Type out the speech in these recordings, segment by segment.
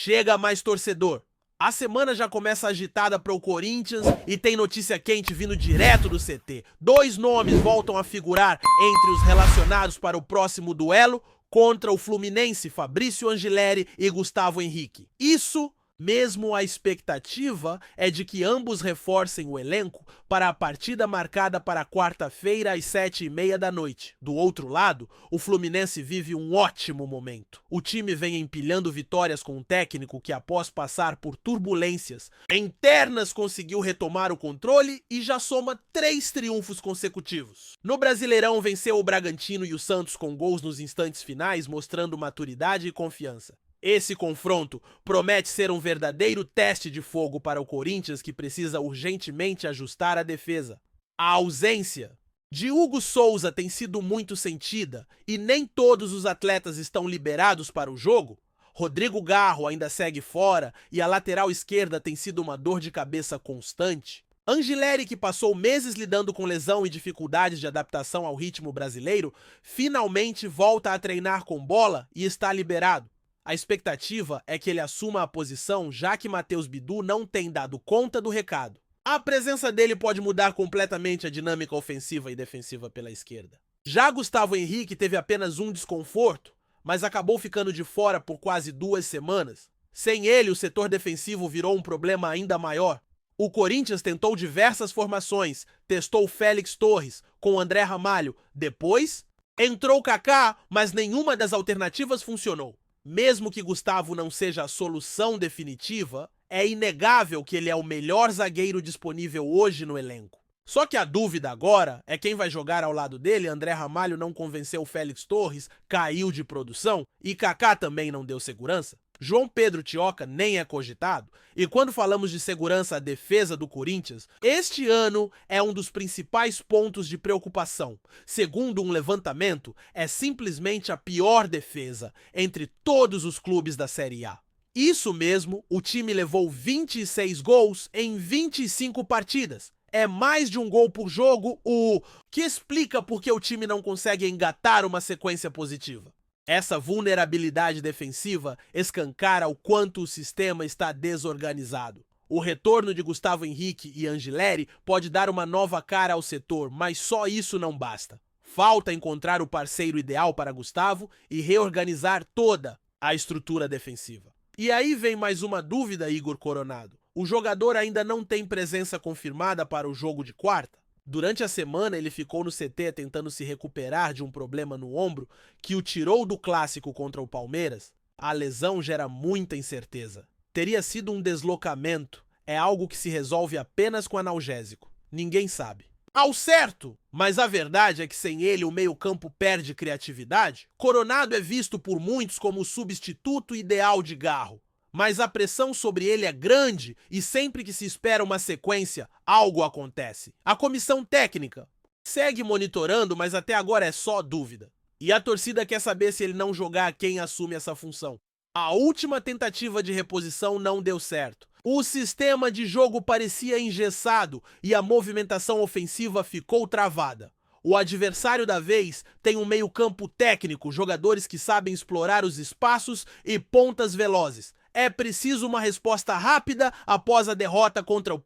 Chega mais torcedor. A semana já começa agitada para o Corinthians e tem notícia quente vindo direto do CT. 2 nomes voltam a figurar entre os relacionados para o próximo duelo contra o Fluminense, Fabrício Angileri e Gustavo Henrique. Isso mesmo a expectativa é de que ambos reforcem o elenco para a partida marcada para quarta-feira às 7h30 da noite. Do outro lado, o Fluminense vive um ótimo momento. O time vem empilhando vitórias com um técnico que, após passar por turbulências internas, conseguiu retomar o controle e já soma 3 triunfos consecutivos. No Brasileirão, venceu o Bragantino e o Santos com gols nos instantes finais, mostrando maturidade e confiança. Esse confronto promete ser um verdadeiro teste de fogo para o Corinthians, que precisa urgentemente ajustar a defesa. A ausência de Hugo Souza tem sido muito sentida e nem todos os atletas estão liberados para o jogo. Rodrigo Garro ainda segue fora e a lateral esquerda tem sido uma dor de cabeça constante. Angileri, que passou meses lidando com lesão e dificuldades de adaptação ao ritmo brasileiro, finalmente volta a treinar com bola e está liberado. A expectativa é que ele assuma a posição, já que Matheus Bidu não tem dado conta do recado. A presença dele pode mudar completamente a dinâmica ofensiva e defensiva pela esquerda. Já Gustavo Henrique teve apenas um desconforto, mas acabou ficando de fora por quase 2 semanas. Sem ele, o setor defensivo virou um problema ainda maior. O Corinthians tentou diversas formações, testou Félix Torres com André Ramalho. Depois, entrou Kaká, mas nenhuma das alternativas funcionou. Mesmo que Gustavo não seja a solução definitiva, é inegável que ele é o melhor zagueiro disponível hoje no elenco. Só que a dúvida agora é quem vai jogar ao lado dele. André Ramalho não convenceu Félix Torres, caiu de produção, e Kaká também não deu segurança. João Pedro Thioca nem é cogitado, e quando falamos de segurança à defesa do Corinthians, este ano é um dos principais pontos de preocupação. Segundo um levantamento, é simplesmente a pior defesa entre todos os clubes da Série A. Isso mesmo, o time levou 26 gols em 25 partidas. É mais de um gol por jogo, o que explica por que o time não consegue engatar uma sequência positiva. Essa vulnerabilidade defensiva escancara o quanto o sistema está desorganizado. O retorno de Gustavo Henrique e Angileri pode dar uma nova cara ao setor, mas só isso não basta. Falta encontrar o parceiro ideal para Gustavo e reorganizar toda a estrutura defensiva. E aí vem mais uma dúvida, Igor Coronado. O jogador ainda não tem presença confirmada para o jogo de quarta? Durante a semana, ele ficou no CT tentando se recuperar de um problema no ombro que o tirou do clássico contra o Palmeiras. A lesão gera muita incerteza. Teria sido um deslocamento. É algo que se resolve apenas com analgésico. Ninguém sabe. Ao certo! Mas a verdade é que sem ele o meio-campo perde criatividade. Coronado é visto por muitos como o substituto ideal de Garro. Mas a pressão sobre ele é grande e sempre que se espera uma sequência, algo acontece. A comissão técnica segue monitorando, mas até agora é só dúvida. E a torcida quer saber se ele não jogar, quem assume essa função. A última tentativa de reposição não deu certo. O sistema de jogo parecia engessado e a movimentação ofensiva ficou travada. O adversário da vez tem um meio-campo técnico, jogadores que sabem explorar os espaços e pontas velozes. É preciso uma resposta rápida após a derrota contra o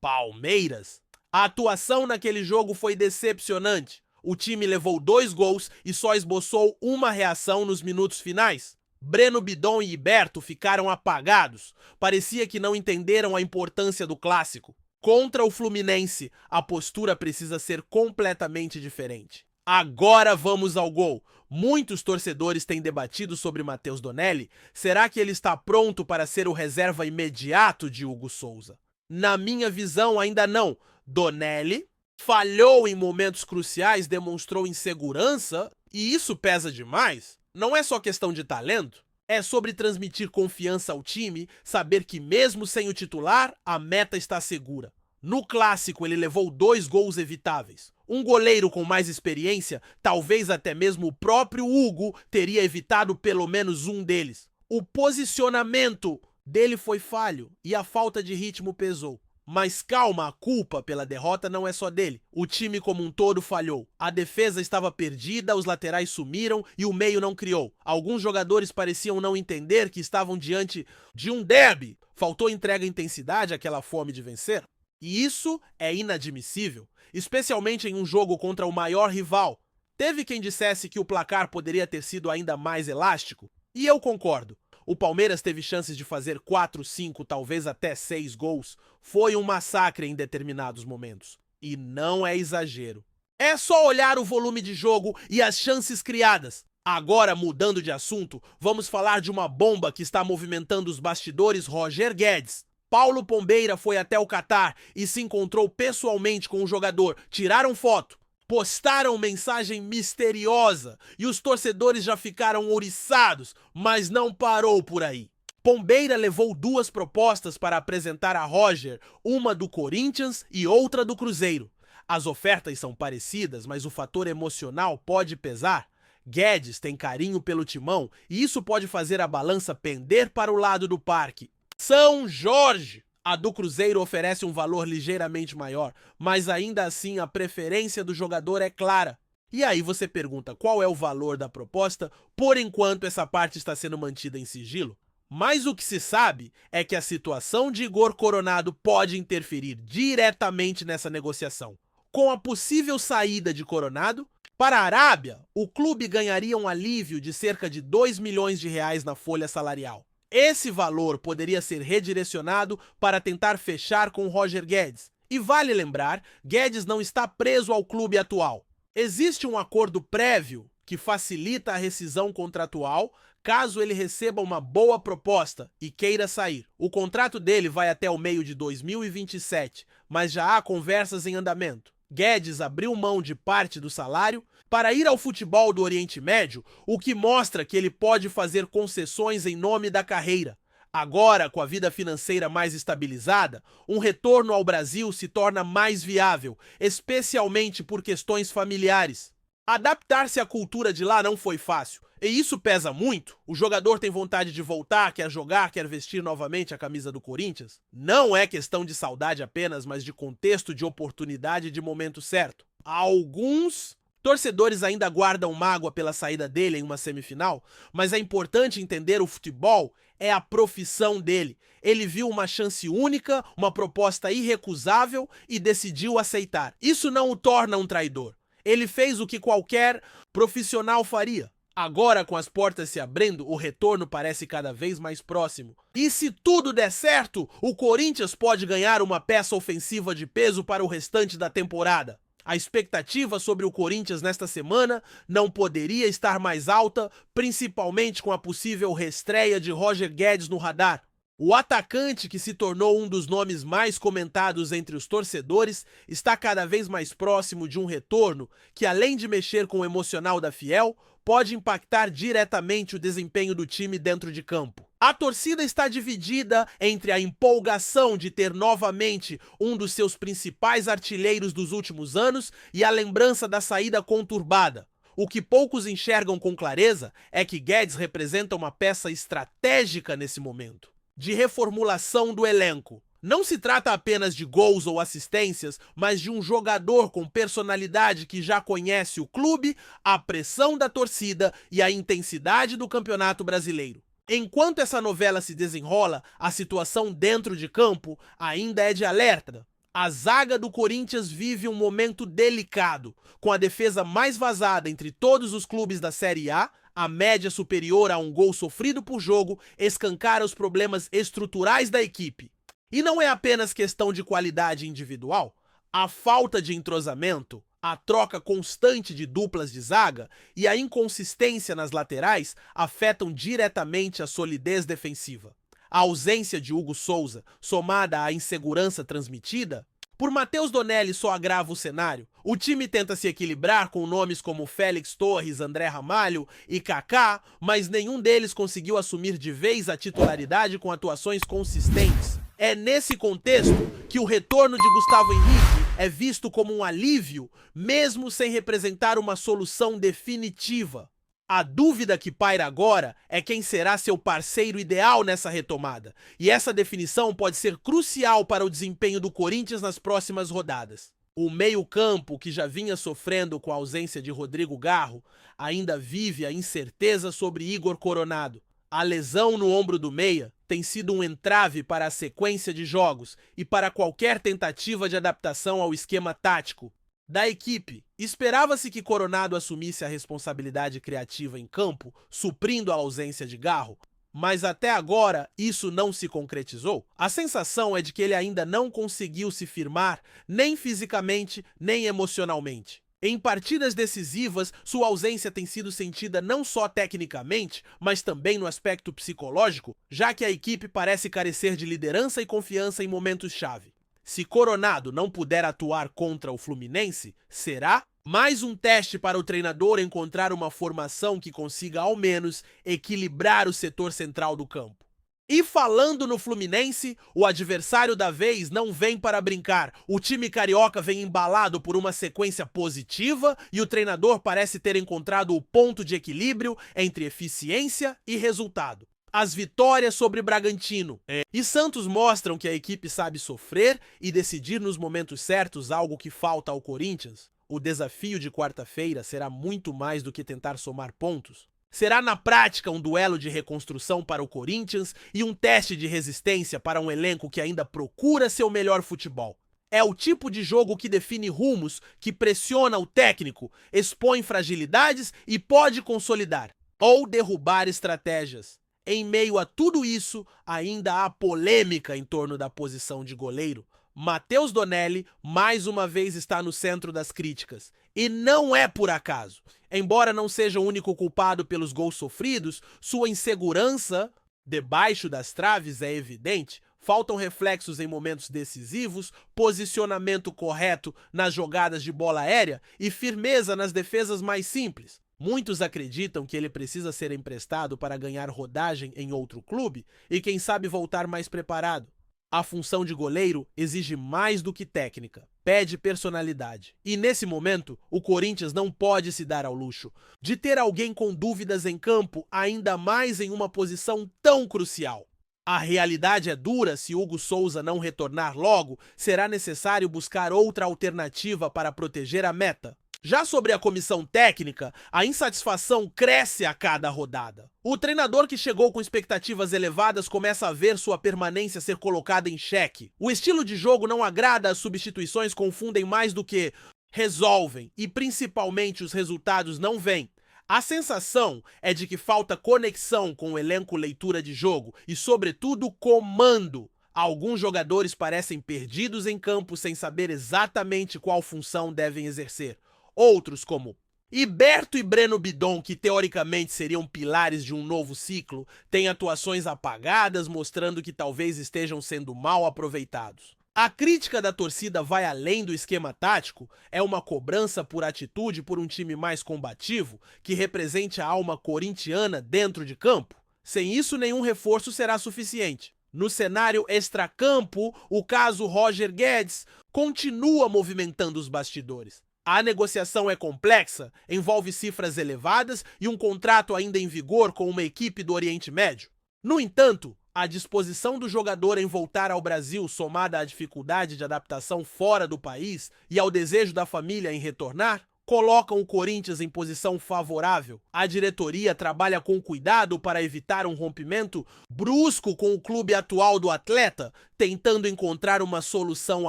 Palmeiras. A atuação naquele jogo foi decepcionante. O time levou 2 gols e só esboçou uma reação nos minutos finais. Breno Bidon e Iberto ficaram apagados. Parecia que não entenderam a importância do clássico. Contra o Fluminense, a postura precisa ser completamente diferente. Agora vamos ao gol. Muitos torcedores têm debatido sobre Matheus Donelli. Será que ele está pronto para ser o reserva imediato de Hugo Souza? Na minha visão, ainda não. Donelli falhou em momentos cruciais, demonstrou insegurança, e isso pesa demais. Não é só questão de talento, é sobre transmitir confiança ao time, saber que mesmo sem o titular, a meta está segura. No clássico, ele levou 2 gols evitáveis. Um goleiro com mais experiência, talvez até mesmo o próprio Hugo, teria evitado pelo menos um deles. O posicionamento dele foi falho e a falta de ritmo pesou. Mas calma, a culpa pela derrota não é só dele. O time como um todo falhou. A defesa estava perdida, os laterais sumiram e o meio não criou. Alguns jogadores pareciam não entender que estavam diante de um derby. Faltou entrega e intensidade, aquela fome de vencer. E isso é inadmissível, especialmente em um jogo contra o maior rival. Teve quem dissesse que o placar poderia ter sido ainda mais elástico, e eu concordo. O Palmeiras teve chances de fazer 4, 5, talvez até 6 gols. Foi um massacre em determinados momentos. E não é exagero. É só olhar o volume de jogo e as chances criadas. Agora, mudando de assunto, vamos falar de uma bomba que está movimentando os bastidores: Roger Guedes. Paulo Pombeira foi até o Catar e se encontrou pessoalmente com o jogador. Tiraram foto, postaram mensagem misteriosa e os torcedores já ficaram ouriçados, mas não parou por aí. Pombeira levou 2 propostas para apresentar a Roger, uma do Corinthians e outra do Cruzeiro. As ofertas são parecidas, mas o fator emocional pode pesar. Guedes tem carinho pelo Timão e isso pode fazer a balança pender para o lado do parque. São Jorge! A do Cruzeiro oferece um valor ligeiramente maior, mas ainda assim a preferência do jogador é clara. E aí você pergunta qual é o valor da proposta? Por enquanto essa parte está sendo mantida em sigilo. Mas o que se sabe é que a situação de Igor Coronado pode interferir diretamente nessa negociação. Com a possível saída de Coronado, para a Arábia, o clube ganharia um alívio de cerca de 2 milhões de reais na folha salarial. Esse valor poderia ser redirecionado para tentar fechar com Roger Guedes. E vale lembrar, Guedes não está preso ao clube atual. Existe um acordo prévio que facilita a rescisão contratual caso ele receba uma boa proposta e queira sair. O contrato dele vai até o meio de 2027, mas já há conversas em andamento. Guedes abriu mão de parte do salário para ir ao futebol do Oriente Médio, o que mostra que ele pode fazer concessões em nome da carreira. Agora, com a vida financeira mais estabilizada, um retorno ao Brasil se torna mais viável, especialmente por questões familiares. Adaptar-se à cultura de lá não foi fácil, e isso pesa muito. O jogador tem vontade de voltar, quer jogar, quer vestir novamente a camisa do Corinthians. Não é questão de saudade apenas, mas de contexto, de oportunidade e de momento certo. Alguns torcedores ainda guardam mágoa pela saída dele em uma semifinal, mas é importante entender: o futebol é a profissão dele. Ele viu uma chance única, uma proposta irrecusável e decidiu aceitar. Isso não o torna um traidor. Ele fez o que qualquer profissional faria. Agora, com as portas se abrindo, o retorno parece cada vez mais próximo. E se tudo der certo, o Corinthians pode ganhar uma peça ofensiva de peso para o restante da temporada. A expectativa sobre o Corinthians nesta semana não poderia estar mais alta, principalmente com a possível reestreia de Roger Guedes no radar. O atacante, que se tornou um dos nomes mais comentados entre os torcedores, está cada vez mais próximo de um retorno que, além de mexer com o emocional da Fiel, pode impactar diretamente o desempenho do time dentro de campo. A torcida está dividida entre a empolgação de ter novamente um dos seus principais artilheiros dos últimos anos e a lembrança da saída conturbada. O que poucos enxergam com clareza é que Guedes representa uma peça estratégica nesse momento de reformulação do elenco. Não se trata apenas de gols ou assistências, mas de um jogador com personalidade que já conhece o clube, a pressão da torcida e a intensidade do Campeonato Brasileiro. Enquanto essa novela se desenrola, a situação dentro de campo ainda é de alerta. A zaga do Corinthians vive um momento delicado, com a defesa mais vazada entre todos os clubes da Série A. A média superior a um gol sofrido por jogo escancara os problemas estruturais da equipe. E não é apenas questão de qualidade individual. A falta de entrosamento, a troca constante de duplas de zaga e a inconsistência nas laterais afetam diretamente a solidez defensiva. A ausência de Hugo Souza, somada à insegurança transmitida por Matheus Donelli, só agrava o cenário. O time tenta se equilibrar com nomes como Félix Torres, André Ramalho e Kaká, mas nenhum deles conseguiu assumir de vez a titularidade com atuações consistentes. É nesse contexto que o retorno de Gustavo Henrique é visto como um alívio, mesmo sem representar uma solução definitiva. A dúvida que paira agora é quem será seu parceiro ideal nessa retomada, e essa definição pode ser crucial para o desempenho do Corinthians nas próximas rodadas. O meio-campo, que já vinha sofrendo com a ausência de Rodrigo Garro, ainda vive a incerteza sobre Igor Coronado. A lesão no ombro do meia tem sido um entrave para a sequência de jogos e para qualquer tentativa de adaptação ao esquema tático da equipe. Esperava-se que Coronado assumisse a responsabilidade criativa em campo, suprindo a ausência de Garro, mas até agora isso não se concretizou. A sensação é de que ele ainda não conseguiu se firmar, nem fisicamente, nem emocionalmente. Em partidas decisivas, sua ausência tem sido sentida não só tecnicamente, mas também no aspecto psicológico, já que a equipe parece carecer de liderança e confiança em momentos-chave. Se Coronado não puder atuar contra o Fluminense, será mais um teste para o treinador encontrar uma formação que consiga ao menos equilibrar o setor central do campo. E falando no Fluminense, o adversário da vez não vem para brincar. O time carioca vem embalado por uma sequência positiva e o treinador parece ter encontrado o ponto de equilíbrio entre eficiência e resultado. As vitórias sobre Bragantino e Santos mostram que a equipe sabe sofrer e decidir nos momentos certos, algo que falta ao Corinthians. O desafio de quarta-feira será muito mais do que tentar somar pontos. Será na prática um duelo de reconstrução para o Corinthians e um teste de resistência para um elenco que ainda procura seu melhor futebol. É o tipo de jogo que define rumos, que pressiona o técnico, expõe fragilidades e pode consolidar ou derrubar estratégias. Em meio a tudo isso, ainda há polêmica em torno da posição de goleiro. Matheus Donelli, mais uma vez, está no centro das críticas. E não é por acaso. Embora não seja o único culpado pelos gols sofridos, sua insegurança debaixo das traves é evidente. Faltam reflexos em momentos decisivos, posicionamento correto nas jogadas de bola aérea e firmeza nas defesas mais simples. Muitos acreditam que ele precisa ser emprestado para ganhar rodagem em outro clube e, quem sabe, voltar mais preparado. A função de goleiro exige mais do que técnica, pede personalidade. E nesse momento, o Corinthians não pode se dar ao luxo de ter alguém com dúvidas em campo, ainda mais em uma posição tão crucial. A realidade é dura. Se Hugo Souza não retornar logo, será necessário buscar outra alternativa para proteger a meta. Já sobre a comissão técnica, a insatisfação cresce a cada rodada. O treinador que chegou com expectativas elevadas começa a ver sua permanência ser colocada em xeque. O estilo de jogo não agrada, as substituições confundem mais do que resolvem e principalmente os resultados não vêm. A sensação é de que falta conexão com o elenco, leitura de jogo e, sobretudo, comando. Alguns jogadores parecem perdidos em campo sem saber exatamente qual função devem exercer. Outros, como Iberto e Breno Bidon, que teoricamente seriam pilares de um novo ciclo, têm atuações apagadas, mostrando que talvez estejam sendo mal aproveitados. A crítica da torcida vai além do esquema tático, é uma cobrança por atitude por um time mais combativo, que represente a alma corintiana dentro de campo. Sem isso, nenhum reforço será suficiente. No cenário extracampo, o caso Roger Guedes continua movimentando os bastidores. A negociação é complexa, envolve cifras elevadas e um contrato ainda em vigor com uma equipe do Oriente Médio. No entanto, a disposição do jogador em voltar ao Brasil, somada à dificuldade de adaptação fora do país e ao desejo da família em retornar, colocam o Corinthians em posição favorável. A diretoria trabalha com cuidado para evitar um rompimento brusco com o clube atual do atleta, tentando encontrar uma solução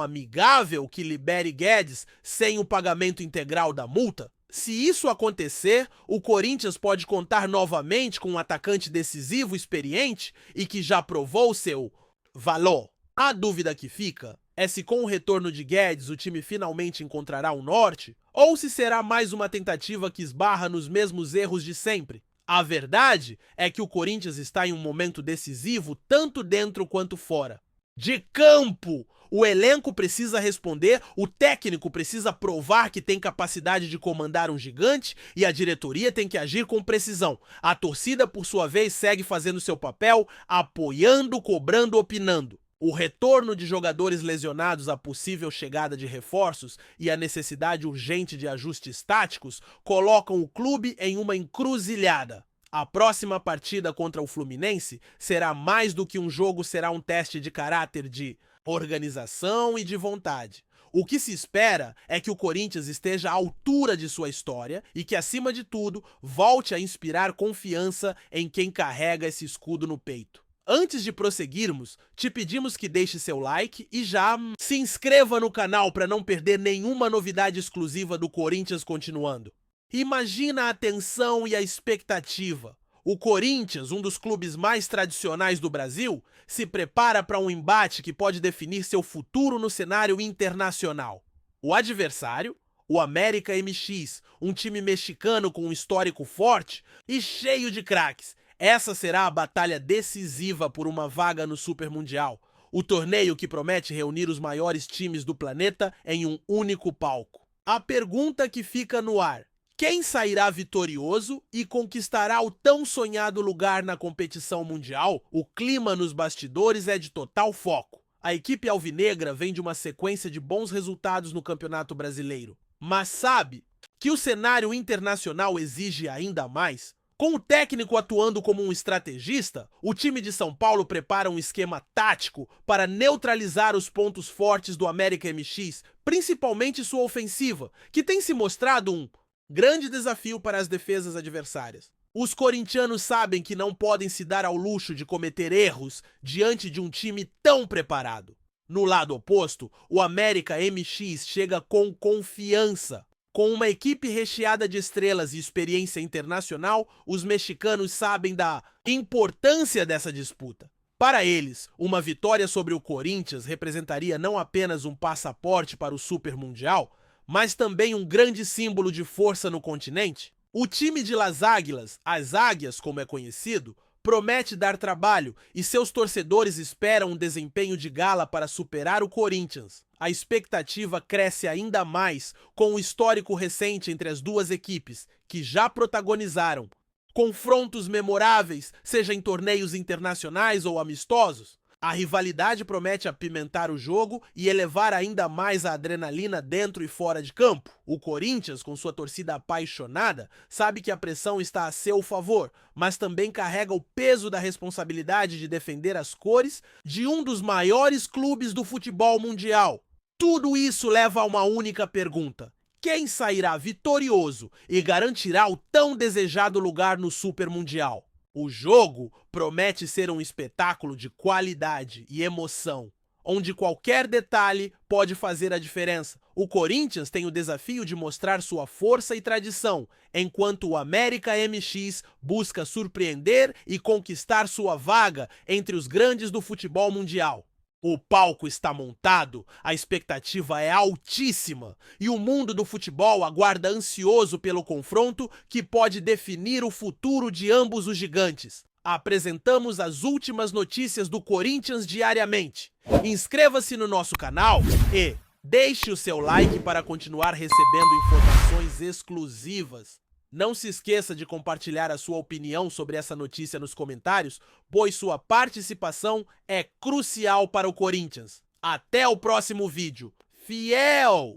amigável que libere Guedes sem o pagamento integral da multa. Se isso acontecer, o Corinthians pode contar novamente com um atacante decisivo, experiente e que já provou seu valor. A dúvida que fica é se com o retorno de Guedes o time finalmente encontrará um norte ou se será mais uma tentativa que esbarra nos mesmos erros de sempre. A verdade é que o Corinthians está em um momento decisivo tanto dentro quanto fora. De campo, o elenco precisa responder, o técnico precisa provar que tem capacidade de comandar um gigante e a diretoria tem que agir com precisão. A torcida, por sua vez, segue fazendo seu papel, apoiando, cobrando, opinando. O retorno de jogadores lesionados, a possível chegada de reforços e a necessidade urgente de ajustes táticos colocam o clube em uma encruzilhada. A próxima partida contra o Fluminense será mais do que um jogo, será um teste de caráter, de organização e de vontade. O que se espera é que o Corinthians esteja à altura de sua história e que, acima de tudo, volte a inspirar confiança em quem carrega esse escudo no peito. Antes de prosseguirmos, te pedimos que deixe seu like e já se inscreva no canal para não perder nenhuma novidade exclusiva do Corinthians continuando. Imagina a tensão e a expectativa. O Corinthians, um dos clubes mais tradicionais do Brasil, se prepara para um embate que pode definir seu futuro no cenário internacional. O adversário, o América MX, um time mexicano com um histórico forte e cheio de craques. Essa será a batalha decisiva por uma vaga no Super Mundial, o torneio que promete reunir os maiores times do planeta em um único palco. A pergunta que fica no ar: quem sairá vitorioso e conquistará o tão sonhado lugar na competição mundial? O clima nos bastidores é de total foco. A equipe alvinegra vem de uma sequência de bons resultados no Campeonato Brasileiro, mas sabe que o cenário internacional exige ainda mais? Com o técnico atuando como um estrategista, o time de São Paulo prepara um esquema tático para neutralizar os pontos fortes do América MX, principalmente sua ofensiva, que tem se mostrado um grande desafio para as defesas adversárias. Os corintianos sabem que não podem se dar ao luxo de cometer erros diante de um time tão preparado. No lado oposto, o América MX chega com confiança. Com uma equipe recheada de estrelas e experiência internacional, os mexicanos sabem da importância dessa disputa. Para eles, uma vitória sobre o Corinthians representaria não apenas um passaporte para o Super Mundial, mas também um grande símbolo de força no continente. O time de Las Águilas, as Águias como é conhecido, promete dar trabalho e seus torcedores esperam um desempenho de gala para superar o Corinthians. A expectativa cresce ainda mais com o histórico recente entre as duas equipes, que já protagonizaram confrontos memoráveis, seja em torneios internacionais ou amistosos. A rivalidade promete apimentar o jogo e elevar ainda mais a adrenalina dentro e fora de campo. O Corinthians, com sua torcida apaixonada, sabe que a pressão está a seu favor, mas também carrega o peso da responsabilidade de defender as cores de um dos maiores clubes do futebol mundial. Tudo isso leva a uma única pergunta: quem sairá vitorioso e garantirá o tão desejado lugar no Super Mundial? O jogo promete ser um espetáculo de qualidade e emoção, onde qualquer detalhe pode fazer a diferença. O Corinthians tem o desafio de mostrar sua força e tradição, enquanto o América MX busca surpreender e conquistar sua vaga entre os grandes do futebol mundial. O palco está montado, a expectativa é altíssima e o mundo do futebol aguarda ansioso pelo confronto que pode definir o futuro de ambos os gigantes. Apresentamos as últimas notícias do Corinthians diariamente. Inscreva-se no nosso canal e deixe o seu like para continuar recebendo informações exclusivas. Não se esqueça de compartilhar a sua opinião sobre essa notícia nos comentários, pois sua participação é crucial para o Corinthians. Até o próximo vídeo. Fiel!